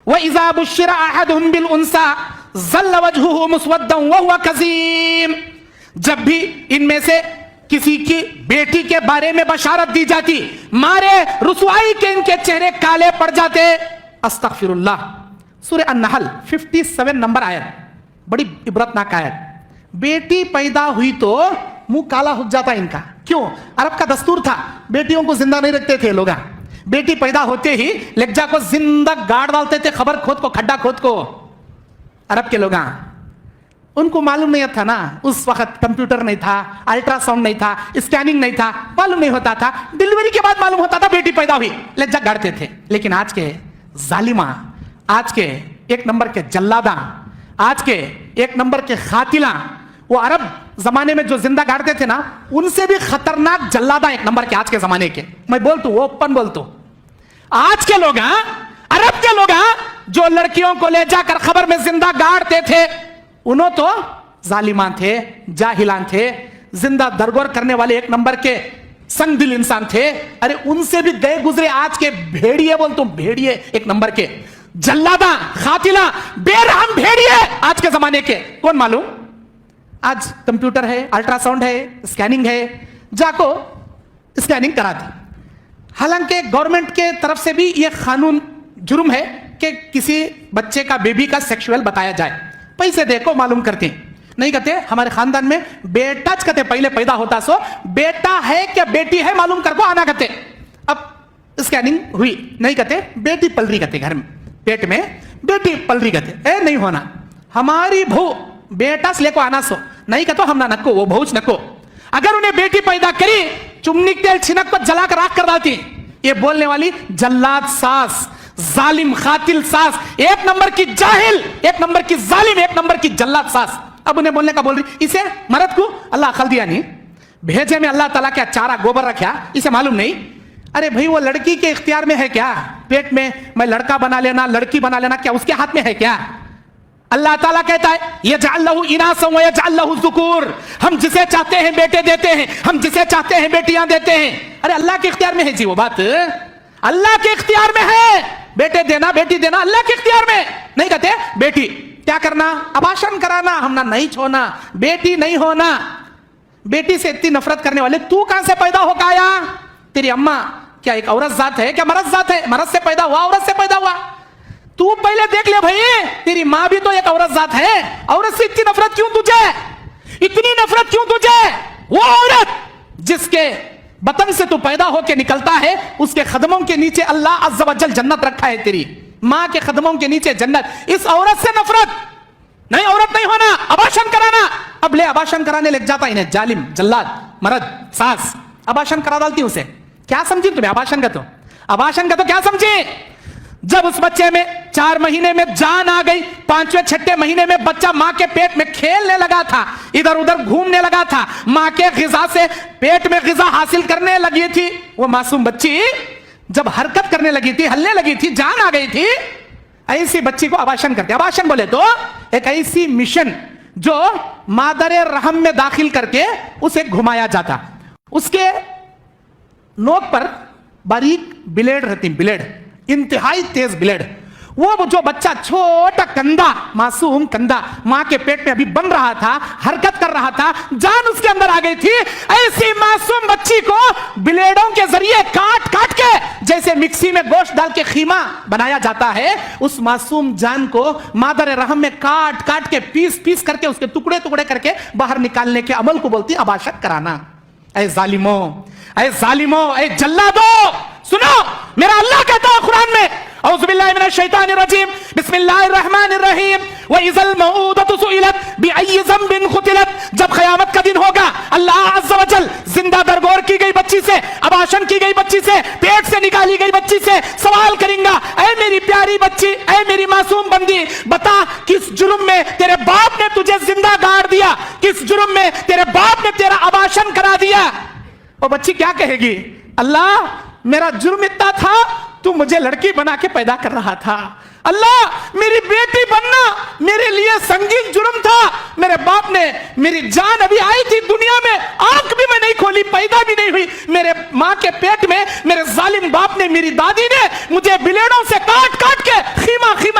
وَإِذَا بُشِّرَ أَحَدُهُم بِالْأُنثَىٰ ظَلَّ وَجْهُهُ مُسْوَدًّا وَهُوَ كَظِيمٌ. جب بھی ان میں سے کسی کی بیٹی کے بارے میں بشارت دی جاتی مارے رسوائی کے ان کے چہرے کالے پڑ جاتے. استغفر اللہ. سورہ النحل 57 نمبر آیت, بڑی عبرتناک آیت. بیٹی پیدا ہوئی تو منہ کالا ہو جاتا ان کا. کیوں؟ عرب کا دستور تھا, بیٹیوں کو زندہ نہیں رکھتے تھے لوگ. بیٹی پیدا ہوتے ہی لہجہ کو زندہ گاڑ ڈالتے تھے, خبر کھود کو, کھڈا کھود کو. عرب کے لوگ ان کو معلوم نہیں تھا نا, اس وقت کمپیوٹر نہیں تھا, الٹرا ساؤنڈ نہیں تھا, اسکیننگ نہیں تھا, معلوم نہیں ہوتا تھا. ڈلیوری کے بعد معلوم ہوتا تھا بیٹی پیدا ہوئی, لہجہ گاڑتے تھے. لیکن آج کے ظالماں, آج کے ایک نمبر کے جلاداں, آج کے ایک نمبر کے قاتلاں, وہ عرب زمانے میں جو زندہ گاڑتے تھے نا, ان سے بھی خطرناک جلاداں ایک نمبر کے آج کے زمانے کے. میں بولتا ہوں, اوپن بولتا ہوں, آج کے لوگ, عرب کے لوگ جو لڑکیوں کو لے جا کر خبر میں زندہ گاڑتے تھے, انہوں تو ظالمان تھے, جاہلان تھے, زندہ درگور کرنے والے ایک نمبر کے سنگ دل انسان تھے. ارے ان سے بھی گئے گزرے آج کے بھیڑیے, بولتا ہوں بھیڑیے, ایک نمبر کے جلاداں, قاتلاں, بے رحم بھیڑیے آج کے زمانے کے. کون معلوم؟ آج کمپیوٹر ہے, الٹرا ساؤنڈ ہے, اسکیننگ ہے, جا کو اسکیننگ کرا دی. حالانکہ گورنمنٹ کے طرف سے بھی یہ قانون جرم ہے کہ کسی بچے کا, بیبی کا سیکشول بتایا جائے. پیسے دے کو معلوم کرتے نہیں کہتے. ہمارے خاندان میں بیٹا کہتے پہلے پیدا ہوتا سو بیٹا ہے کیا بیٹی ہے معلوم کر کو آنا کہتے. اب اسکیننگ ہوئی, نہیں کہتے بیٹی پل رہی کہتے, گھر میں پیٹ میں بیٹی پل رہی کہتے. اے نہیں ہونا, ہماری بہو بیٹا سے لے کو آنا سو نہیں کہتے ہم نہ نکو, وہ بہوچ نکو. اگر انہیں بیٹی پیدا کری چمنی تیل چھنک کو جلا کر راکھ کر ڈالتی. یہ بولنے والی جلاد ساس, ظالم قاتل ساس, ایک نمبر کی جاہل, ایک نمبر کی ظالم, ایک نمبر کی جلاد ساس. اب انہیں بولنے کا بول رہی, اسے مرد کو اللہ عقل دیا نہیں, بھیجے میں اللہ تعالیٰ کیا چارہ گوبر رکھا, اسے معلوم نہیں. ارے بھائی وہ لڑکی کے اختیار میں ہے کیا؟ پیٹ میں میں لڑکا بنا لینا, لڑکی بنا لینا, کیا اس کے ہاتھ میں ہے کیا؟ اللہ تعالیٰ کہتا ہے یجعل لہ اناسا ویجعل لہ ذکور, ہم جسے چاہتے ہیں بیٹے دیتے ہیں, ہم جسے چاہتے ہیں بیٹیاں دیتے ہیں. ارے اللہ کے اختیار میں ہے جی, وہ بات اللہ کے اختیار میں ہے. بیٹے دینا بیٹی دینا اللہ کے اختیار میں. نہیں کہتے بیٹی کیا کرنا, اباشن کرانا, ہم نہ نہیں چھونا, بیٹی نہیں ہونا. بیٹی سے اتنی نفرت کرنے والے تو کہاں سے پیدا ہو کے آیا؟ تیری اماں کیا ایک عورت ذات ہے کیا مرد ذات ہے؟ مرد سے پیدا ہوا, عورت سے پیدا ہوا. تو پہلے دیکھ لے بھائی, تیری ماں بھی تو ایک عورت ذات ہے. عورت سے اتنی نفرت کیوں تجھے, اتنی نفرت کیوں تجھے؟ وہ عورت جس کے بطن سے تو پیدا ہو کے نکلتا ہے, اس کے قدموں کے نیچے اللہ عز و جل جنت رکھا ہے. تیری ماں کے قدموں کے نیچے جنت. اس عورت سے نفرت نہیں, عورت نہیں ہونا, اباشن کرانا. اب لے اباشن کرانے لگ جاتا انہیں, ظالم, جلاد, مرد, ساس, اباشن کرا ڈالتی اسے. کیا سمجھی تمہیں اباشن کا؟ تو اباشن کا تو کیا سمجھی؟ جب اس بچے میں 4 مہینے میں جان آ گئی, 5ویں 6ٹے مہینے میں بچہ ماں کے پیٹ میں کھیلنے لگا تھا, ادھر ادھر گھومنے لگا تھا, ماں کے غذا سے پیٹ میں غذا حاصل کرنے لگی تھی. وہ معصوم بچی جب حرکت کرنے لگی تھی, ہلنے لگی تھی, جان آ گئی تھی, ایسی بچی کو اباشن کرتے. اباشن بولے تو ایک ایسی مشن جو مادر رحم میں داخل کر کے اسے گھمایا جاتا. اس کے نوک پر باریک بلیڈ رہتی, بلیڈ, انتہائی تیز بلیڈ. وہ جو بچہ چھوٹا کندھا, معصوم کندھا, ماں کے پیٹ میں ابھی بن رہا تھا, حرکت کر رہا تھا, جان اس کے اندر آ گئی تھی. ایسی معصوم بچی کو بلیڈوں کے ذریعے کاٹ کاٹ کے جیسے مکسی میں گوشت ڈال کے خیمہ بنایا جاتا ہے, اس معصوم جان کو مادر رحم میں کاٹ کاٹ کے پیس پیس کر کے اس کے ٹکڑے ٹکڑے کر کے باہر نکالنے کے عمل کو بولتی اباشت کرانا. اے ظالموں, اے ظالموں, اے جلادوں, سنو, میرا اللہ کہتا ہے قرآن میں, اعوذ باللہ من الشیطان الرجیم, بسم اللہ الرحمن الرحیم, وَإِذَا الْمَوْءُودَةُ سُئِلَتْ بِأَيِّ ذَنبٍ قُتِلَتْ. جب قیامت کا دن ہوگا, اللہ عز و جل زندہ درگور کی گئی بچی سے, اباشن کی گئی بچی سے, پیٹ سے نکالی گئی بچی سے سوال کریں گا, اے میری پیاری بچی, اے میری معصوم بندی, بتا کس جرم میں تیرے باپ نے تجھے زندہ گاڑ دیا, کس جرم میں تیرے باپ نے تیرا اباشن کرا دیا. وہ بچی کیا کہے گی؟ اللہ میرا جرم اتنا تھا, تو مجھے لڑکی بنا کے پیدا کر رہا تھا. اللہ میری بیٹی بننا میرے لیے سنگین جرم تھا. میرے باپ نے, میری جان ابھی آئی تھی دنیا میں, آنکھ بھی میں نہیں کھولی, پیدا بھی نہیں ہوئی, میرے ماں کے پیٹ میں میرے ظالم باپ نے, میری دادی نے مجھے بلیڈوں سے کاٹ کاٹ کے خیمہ خیمہ